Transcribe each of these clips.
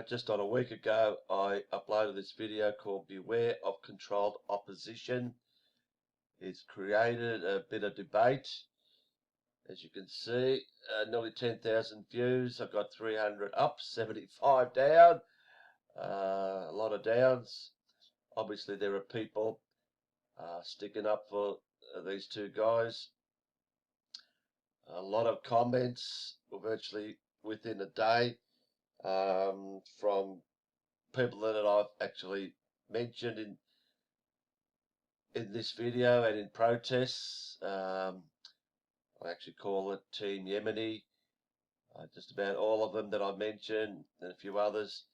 Just on a week ago, I uploaded this video called Beware of Controlled Opposition. It's created a bit of debate. As you can see, nearly 10,000 views. I got 300 up, 75 down. A lot of downs. Obviously, there are people sticking up for these two guys. A lot of comments, virtually within a day, from people that I've actually mentioned in this video and in protests. I actually call it Team Yemeni. Just about all of them that I mentioned and a few others.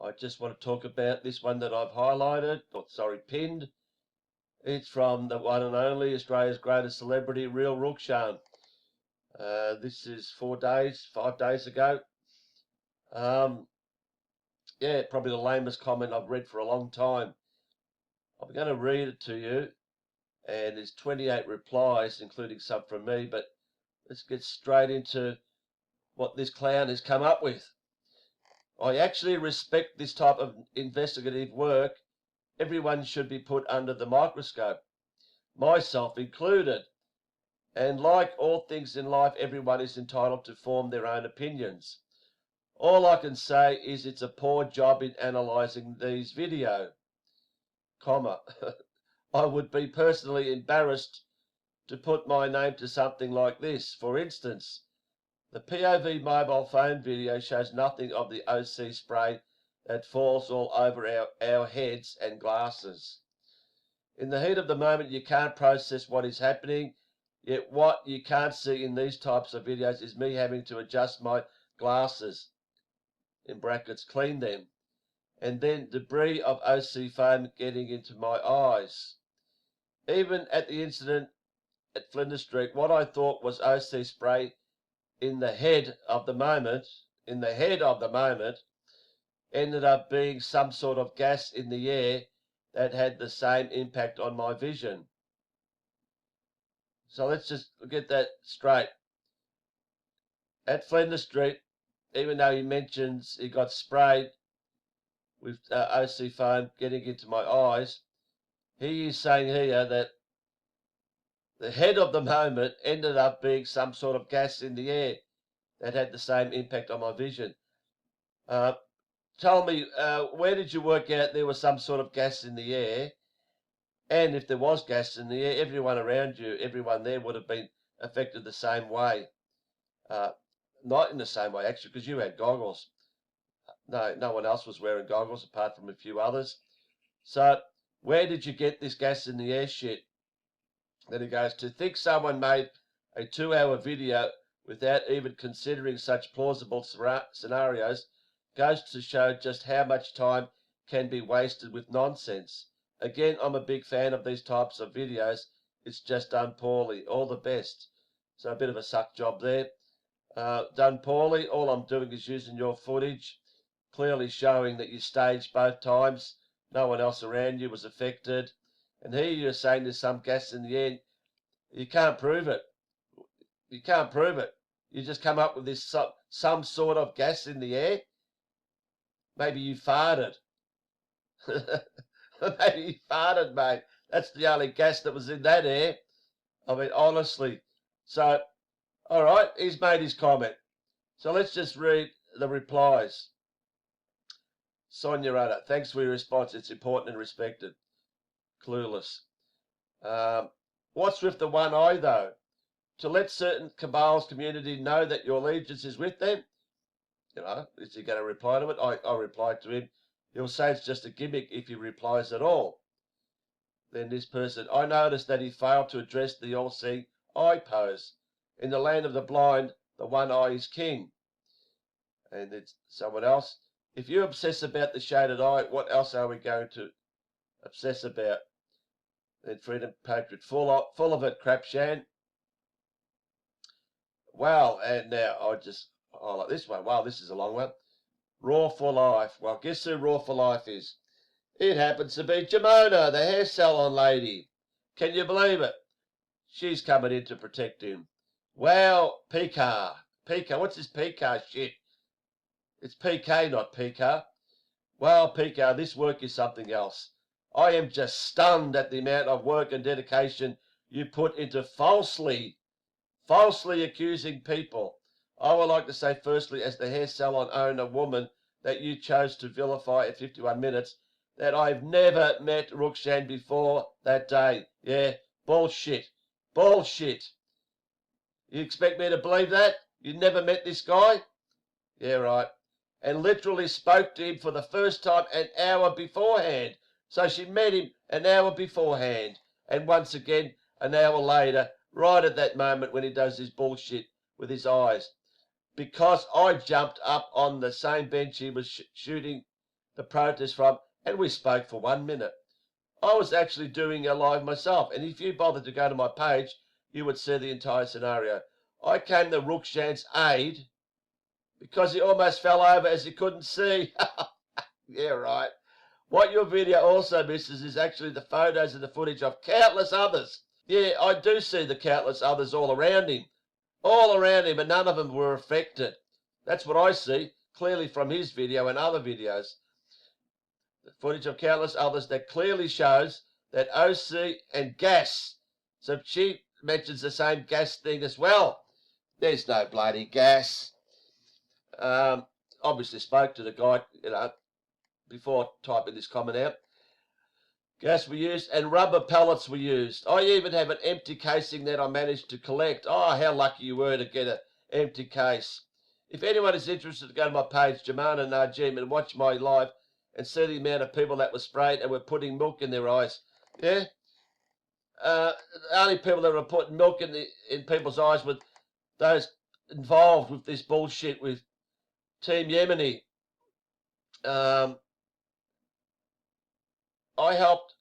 I just want to talk about this one that I've highlighted, or sorry, pinned. It's from the one and only Australia's greatest celebrity, Real Rukshan. This is 5 days ago. Yeah, probably the lamest comment I've read for a long time. I'm going to read it to you, and there's 28 replies, including some from me, but let's get straight into what this clown has come up with. I actually respect this type of investigative work. Everyone should be put under the microscope, myself included. And like all things in life, everyone is entitled to form their own opinions. All I can say is it's a poor job in analysing these video. Comma. I would be personally embarrassed to put my name to something like this. For instance, the POV mobile phone video shows nothing of the OC spray that falls all over our heads and glasses. In the heat of the moment, you can't process what is happening, yet what you can't see in these types of videos is me having to adjust my glasses, in brackets, clean them, and then debris of OC foam getting into my eyes. Even at the incident at Flinders Street, what I thought was OC spray in the head of the moment, ended up being some sort of gas in the air that had the same impact on my vision. So let's just get that straight. At Flinders Street, even though he mentions he got sprayed with OC foam getting into my eyes, he is saying here that the head of the moment ended up being some sort of gas in the air that had the same impact on my vision. Tell me, where did you work out there was some sort of gas in the air? And if there was gas in the air, everyone around you, everyone there would have been affected the same way. Not in the same way, actually, because you had goggles. No one else was wearing goggles apart from a few others. So where did you get this gas in the air shit? Then he goes, to think someone made a 2-hour video without even considering such plausible scenarios goes to show just how much time can be wasted with nonsense. Again, I'm a big fan of these types of videos. It's just done poorly. All the best. So a bit of a suck job there. Done poorly. All I'm doing is using your footage, clearly showing that you staged both times. No one else around you was affected. And here you're saying there's some gas in the air. You can't prove it. You can't prove it. You just come up with this some sort of gas in the air. Maybe you farted. Maybe you farted, mate. That's the only gas that was in that air. I mean, honestly. So, all right, he's made his comment. So let's just read the replies. Sonia Rudder, thanks for your response. It's important and respected. Clueless. What's with the one eye, though? To let certain cabals community know that your allegiance is with them? You know, is he going to reply to it? I replied to him. He'll say it's just a gimmick if he replies at all. Then this person, I noticed that he failed to address the all-seeing eye pose. In the land of the blind, the one eye is king. And it's someone else. If you obsess about the shaded eye, what else are we going to obsess about? Then Freedom Patriot, full of it, Crapshan. Well, and now I just highlight this one. Wow, this is a long one. Raw for Life. Well, guess who Raw for Life is? It happens to be Jamona, the hair salon lady. Can you believe it? She's coming in to protect him. Well, Peekay. What's this Peekay shit? It's Peekay, not Peekay. Well, Peekay, this work is something else. I am just stunned at the amount of work and dedication you put into falsely accusing people. I would like to say firstly, as the hair salon owner woman that you chose to vilify at 51 minutes, that I've never met Rukshan before that day. Yeah, bullshit. Bullshit. You expect me to believe that? You never met this guy? Yeah, right. And literally spoke to him for the first time an hour beforehand. So she met him an hour beforehand. And once again, an hour later, right at that moment when he does his bullshit with his eyes. Because I jumped up on the same bench he was shooting the protest from, and we spoke for 1 minute. I was actually doing a live myself, and if you bothered to go to my page, you would see the entire scenario. I came to Rukshan's aid because he almost fell over as he couldn't see. Yeah, right. What your video also misses is actually the photos and the footage of countless others. Yeah, I do see the countless others all around him, and none of them were affected. That's what I see clearly from his video and other videos. The footage of countless others that clearly shows that OC and gas. So she mentions the same gas thing as well. There's no bloody gas. Obviously spoke to the guy, before typing this comment out. Gas were used and rubber pellets were used. I even have an empty casing that I managed to collect. Oh, how lucky you were to get an empty case. If anyone is interested, to go to my page, Jamana Najim, and watch my live and see the amount of people that were sprayed and were putting milk in their eyes. Yeah? The only people that were putting milk in people's eyes were those involved with this bullshit with Team Yemeni. I helped,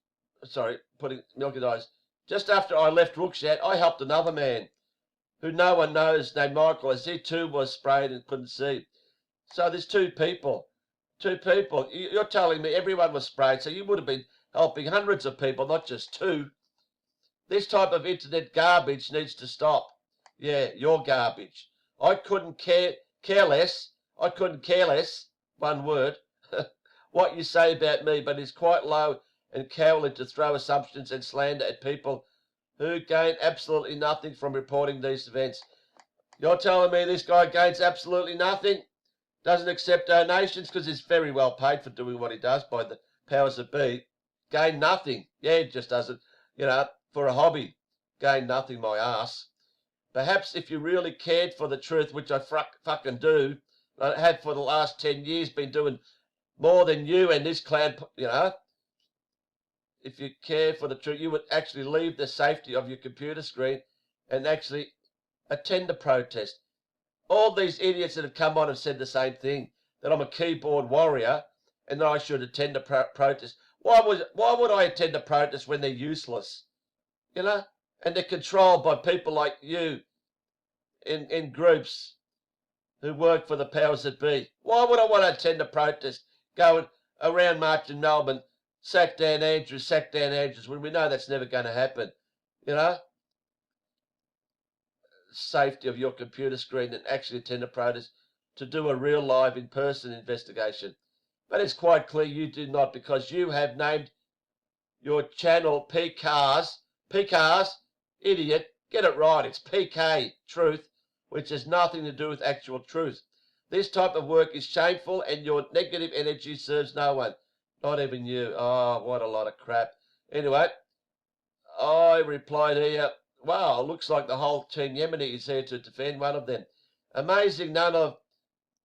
putting milk in eyes. Just after I left Rukshan, I helped another man who no one knows, named Michael, as he too was sprayed and couldn't see. So there's two people. You're telling me everyone was sprayed, so you would have been helping hundreds of people, not just two. This type of internet garbage needs to stop. Yeah, you're garbage. I couldn't care less, one word, what you say about me, but it's quite low and cowardly to throw assumptions and slander at people who gain absolutely nothing from reporting these events. You're telling me this guy gains absolutely nothing? Doesn't accept donations because he's very well paid for doing what he does by the powers that be. Gain nothing. Yeah, he just doesn't, for a hobby. Gain nothing, my ass. Perhaps if you really cared for the truth, which I fucking do, I have for the last 10 years been doing more than you and this clan, if you care for the truth, you would actually leave the safety of your computer screen and actually attend the protest. All these idiots that have come on have said the same thing, that I'm a keyboard warrior and that I should attend a protest. Why would I attend a protest when they're useless? And they're controlled by people like you in groups who work for the powers that be. Why would I want to attend a protest, going around marching Melbourne, sack Dan Andrews, when we know that's never going to happen? Safety of your computer screen and actually attend a protest to do a real live in-person investigation. But it's quite clear you do not, because you have named your channel Peekay's, idiot, get it right, it's Peekay Truth, which has nothing to do with actual truth. This type of work is shameful and your negative energy serves no one, not even you. Oh, what a lot of crap. Anyway, I replied here, wow, looks like the whole Team Yemeni is here to defend one of them. Amazing none of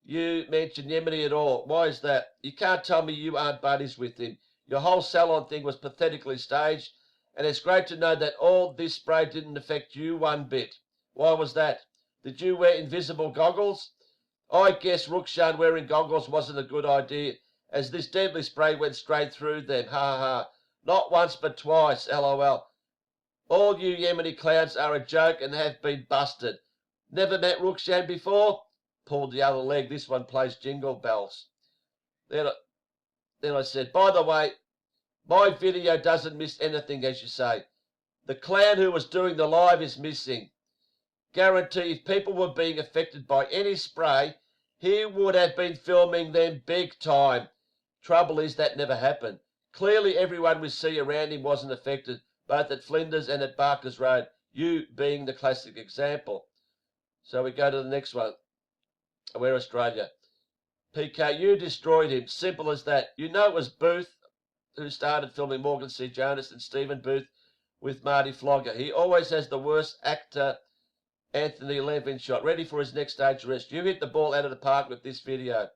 you mention Yemeni at all. Why is that? You can't tell me you aren't buddies with him. Your whole salon thing was pathetically staged, and it's great to know that all this spray didn't affect you one bit. Why was that? Did you wear invisible goggles? I guess Rukshan wearing goggles wasn't a good idea, as this deadly spray went straight through them. Ha ha. Not once but twice, LOL. All you Yemeni clowns are a joke and have been busted. Never met Rukshan before? Pulled the other leg. This one plays jingle bells. Then I said, by the way, my video doesn't miss anything, as you say. The clown who was doing the live is missing. Guarantee if people were being affected by any spray, He would have been filming them big time. Trouble is that never happened. Clearly everyone we see around him wasn't affected, both at Flinders and at Barker's Road, you being the classic example. So we go to the next one. We're Australia. Peekay, you destroyed him. Simple as that. You know it was Booth who started filming Morgan C. Jonas and Stephen Booth with Marty Flogger. He always has the worst actor Anthony Levin shot, ready for his next stage arrest. You hit the ball out of the park with this video.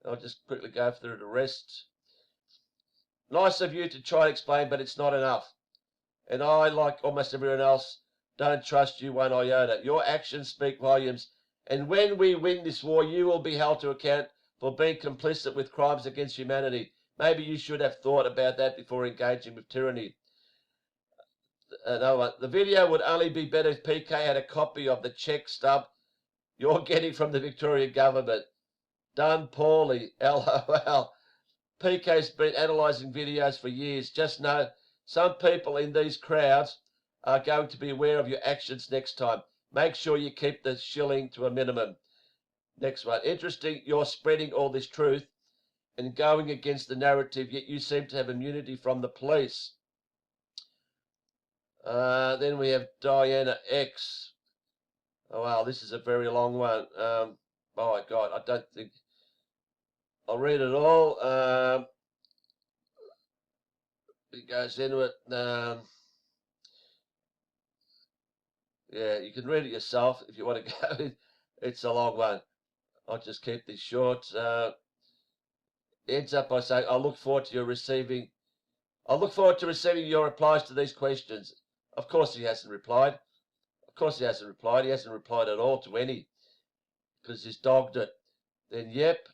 I'll just quickly go through the rest. Nice of you to try to explain, but it's not enough. And I, like almost everyone else, don't trust you one iota. Your actions speak volumes. And when we win this war, you will be held to account for being complicit with crimes against humanity. Maybe you should have thought about that before engaging with tyranny. Another one. The video would only be better if Peekay had a copy of the check stub you're getting from the Victorian government. Done poorly. LOL. Peekay's been analysing videos for years. Just know some people in these crowds are going to be aware of your actions next time. Make sure you keep the shilling to a minimum. Next one. Interesting, you're spreading all this truth and going against the narrative, yet you seem to have immunity from the police. Then we have Diana X. Oh, wow, this is a very long one. Oh, my God, I don't think I'll read it all. It goes into it. Yeah, you can read it yourself if you want to go. It's a long one. I'll just keep this short. Ends up by saying, I look forward to receiving your replies to these questions. Of course he hasn't replied. Of course he hasn't replied. He hasn't replied at all to any, because he's dogged it. Then, yep.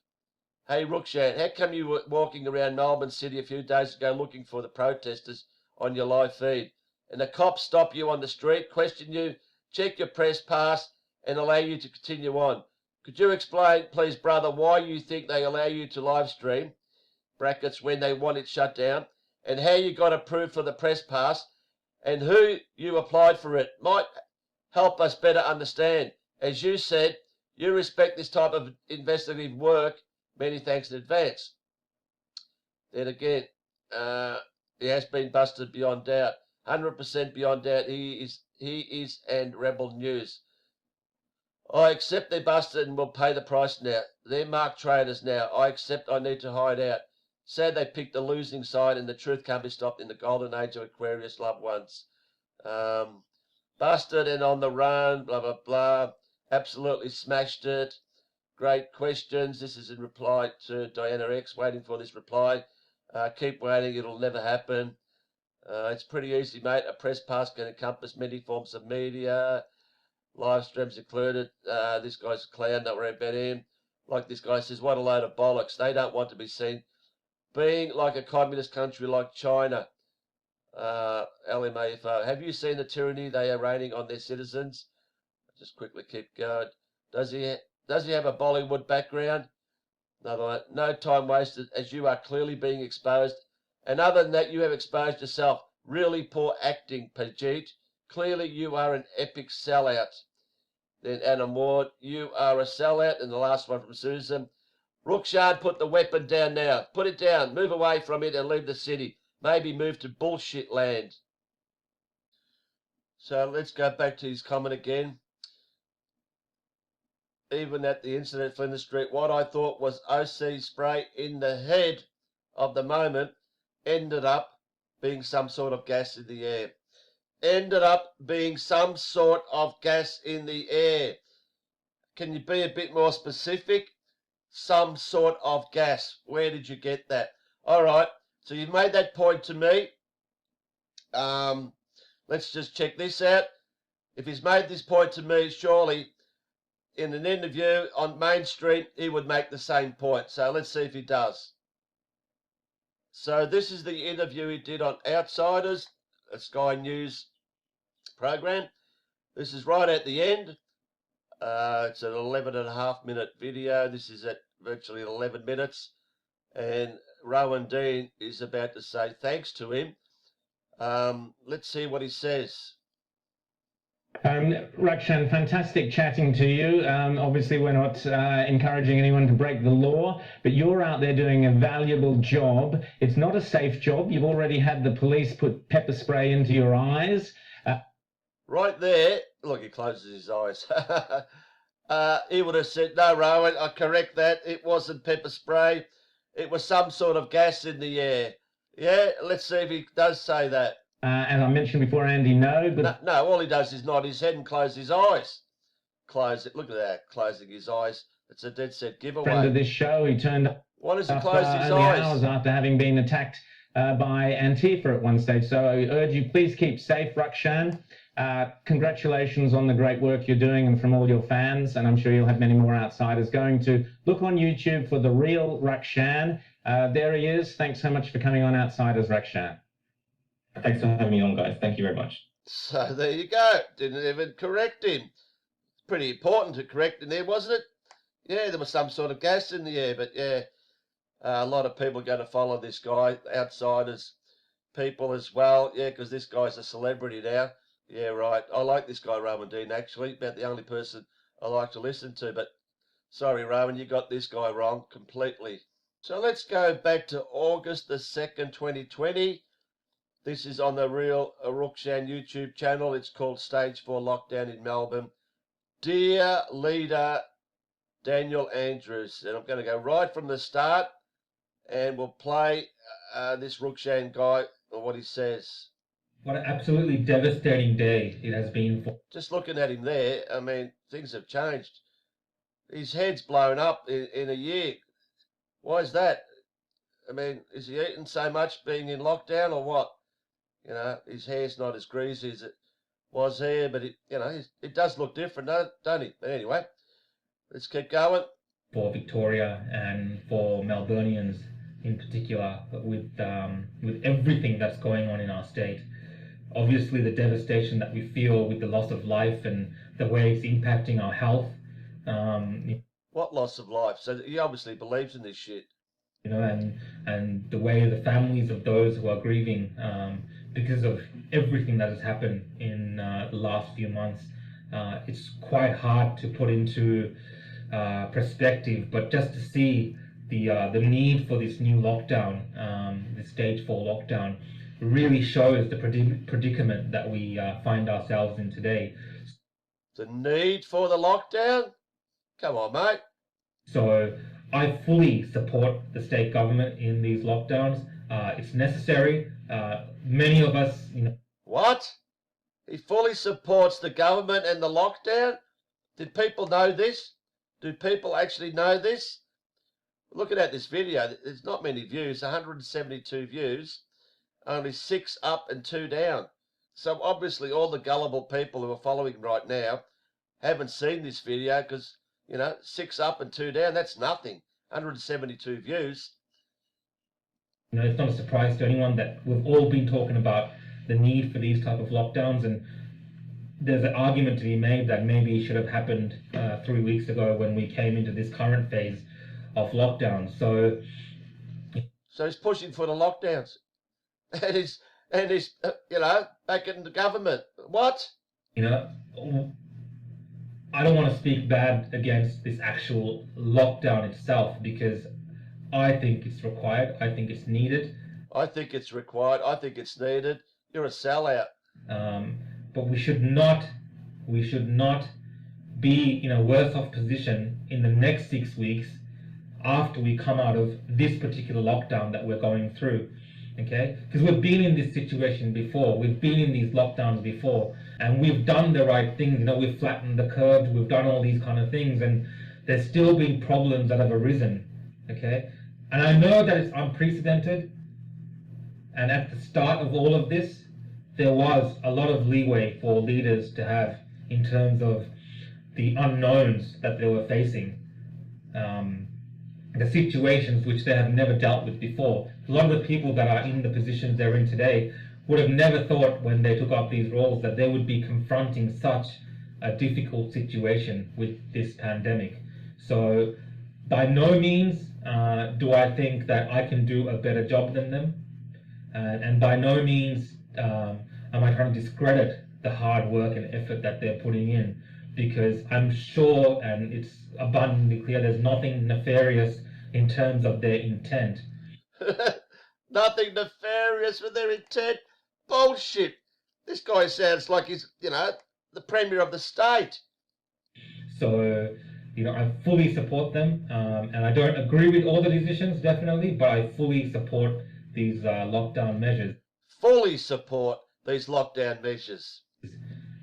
Hey, Rukshan, how come you were walking around Melbourne City a few days ago looking for the protesters on your live feed, and the cops stop you on the street, question you, check your press pass, and allow you to continue on? Could you explain, please, brother, why you think they allow you to live stream, brackets, when they want it shut down, and how you got approved for the press pass, and who you applied for it? Might help us better understand. As you said, you respect this type of investigative work. Many thanks in advance. Then again, he has been busted beyond doubt. 100% beyond doubt. He is and Rebel News. I accept they're busted and will pay the price now. They're marked traitors now. I accept I need to hide out. Sad they picked the losing side and the truth can't be stopped in the golden age of Aquarius loved ones. Busted and on the run, blah, blah, blah. Absolutely smashed it. Great questions. This is in reply to Diana X, waiting for this reply. Keep waiting, it'll never happen. It's pretty easy, mate. A press pass can encompass many forms of media, live streams included. This guy's a clown, don't worry about him. Like this guy says, what a load of bollocks. They don't want to be seen being like a communist country like China. LMAFO. Have you seen the tyranny they are raining on their citizens? Just quickly keep going. Does he have a Bollywood background? Another one. No time wasted, as you are clearly being exposed. And other than that, you have exposed yourself. Really poor acting, Pajit. Clearly you are an epic sellout. Then Adam Ward, you are a sellout. And the last one from Susan. Rukshan, put the weapon down now. Put it down. Move away from it and leave the city. Maybe move to bullshit land. So let's go back to his comment again. Even at the incident at Flinders Street, what I thought was OC spray in the head of the moment ended up being some sort of gas in the air. Ended up being some sort of gas in the air. Can you be a bit more specific? Some sort of gas. Where did you get that? All right. So you've made that point to me. Let's just check this out. If he's made this point to me, surely in an interview on Main Street, he would make the same point. So let's see if he does. So this is the interview he did on Outsiders, a Sky News program. This is right at the end. It's an 11.5-minute video. This is at virtually 11 minutes. And Rowan Dean is about to say thanks to him. Let's see what he says. Rakshan, fantastic chatting to you. Obviously, we're not encouraging anyone to break the law, but you're out there doing a valuable job. It's not a safe job. You've already had the police put pepper spray into your eyes. Right there, look, he closes his eyes. He would have said, no, Rowan, I correct that. It wasn't pepper spray. It was some sort of gas in the air. Yeah, let's see if he does say that. As I mentioned before, Andy, no. But no, all he does is nod his head and close his eyes. Close it. Look at that, closing his eyes. It's a dead set giveaway. Friend of this show, he turned up. Why does he close his only eyes? Hours after having been attacked by Antifa at one stage. So I urge you, please keep safe, Rakshan. Congratulations on the great work you're doing and from all your fans, and I'm sure you'll have many more outsiders going to look on YouTube for the real Rakshan. There he is. Thanks so much for coming on Outsiders, Rakshan. Thanks for having me on, guys. Thank you very much. So there you go. Didn't even correct him. It's pretty important to correct in there, wasn't it? Yeah, there was some sort of gas in the air, but yeah, a lot of people are going to follow this guy, outsiders, people as well. Yeah, because this guy's a celebrity now. Yeah, right. I like this guy, Rowan Dean, actually. About the only person I like to listen to. But sorry, Rowan, you got this guy wrong completely. So let's go back to August the 2nd, 2020. This is on the Real Rakshan YouTube channel. It's called Stage 4 Lockdown in Melbourne. Dear Leader Daniel Andrews. And I'm going to go right from the start. And we'll play this Rakshan guy or what he says. What an absolutely devastating day it has been for. Just looking at him there, I mean, things have changed. His head's blown up in a year. Why is that? I mean, is he eating so much being in lockdown or what? You know, his hair's not as greasy as it was here, but it does look different, don't it? But anyway, let's keep going. For Victoria and for Melburnians in particular, with everything that's going on in our state. Obviously, the devastation that we feel with the loss of life and the way it's impacting our health. What loss of life? So he obviously believes in this shit. You know, and the way the families of those who are grieving because of everything that has happened in the last few months, it's quite hard to put into perspective. But just to see the need for this new lockdown, the stage 4 lockdown, really shows the predicament that we find ourselves in today. The need for the lockdown? Come on, mate. So I fully support the state government in these lockdowns. It's necessary. Many of us, What? He fully supports the government and the lockdown? Did people know this? Do people actually know this? Looking at this video, there's not many views, 172 views. Only 6 up and 2 down. So obviously all the gullible people who are following right now haven't seen this video because, 6 up and 2 down, that's nothing. 172 views. It's not a surprise to anyone that we've all been talking about the need for these type of lockdowns, and there's an argument to be made that maybe it should have happened 3 weeks ago when we came into this current phase of lockdown. So he's pushing for the lockdowns. And he's back in the government. What? I don't want to speak bad against this actual lockdown itself because I think it's required. I think it's needed. I think it's required. I think it's needed. You're a sellout. But we should not be in a worse off position in the next 6 weeks after we come out of this particular lockdown that we're going through. Okay, because we've been in this situation before, we've been in these lockdowns before, and we've done the right things. We've flattened the curve, we've done all these kind of things, and there's still been problems that have arisen. Okay, and I know that it's unprecedented, and at the start of all of this, there was a lot of leeway for leaders to have in terms of the unknowns that they were facing. The situations which they have never dealt with before. A lot of the people that are in the positions they're in today would have never thought when they took up these roles that they would be confronting such a difficult situation with this pandemic. So by no means do I think that I can do a better job than them. And by no means am I trying to discredit the hard work and effort that they're putting in, because I'm sure, and it's abundantly clear, there's nothing nefarious in terms of their intent. Nothing nefarious with their intent. Bullshit. This guy sounds like he's, the Premier of the state. So, I fully support them, and I don't agree with all the decisions, definitely, but I fully support these lockdown measures. Fully support these lockdown measures.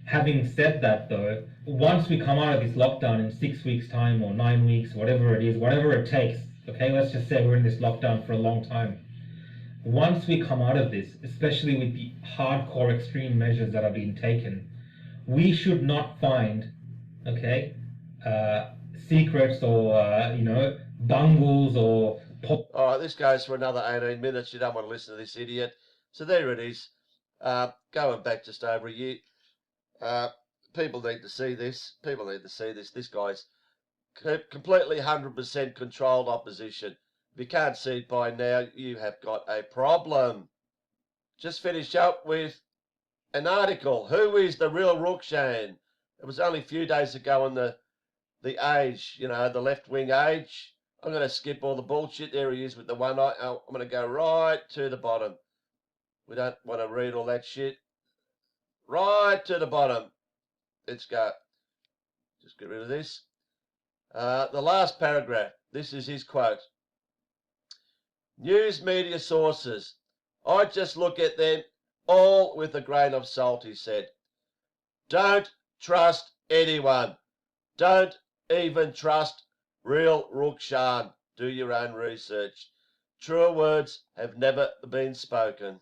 Having said that, though, once we come out of this lockdown in 6 weeks' time or 9 weeks, whatever it is, whatever it takes, okay, let's just say we're in this lockdown for a long time. Once we come out of this, especially with the hardcore extreme measures that are being taken, we should not find, okay, secrets or, bungles or... All right, this goes for another 18 minutes. You don't want to listen to this idiot. So there it is. Going back just over a year. People need to see this. People need to see this. This guy's completely 100% controlled opposition. If you can't see it by now, you have got a problem. Just finish up with an article. Who is the real Rukshan? It was only a few days ago on the Age, the left-wing Age. I'm going to skip all the bullshit. There he is with the one eye. I'm going to go right to the bottom. We don't want to read all that shit. Right to the bottom. Let's go. Just get rid of this. The last paragraph. This is his quote. News media sources. I just look at them all with a grain of salt, he said. Don't trust anyone. Don't even trust real Rukshan. Do your own research. Truer words have never been spoken.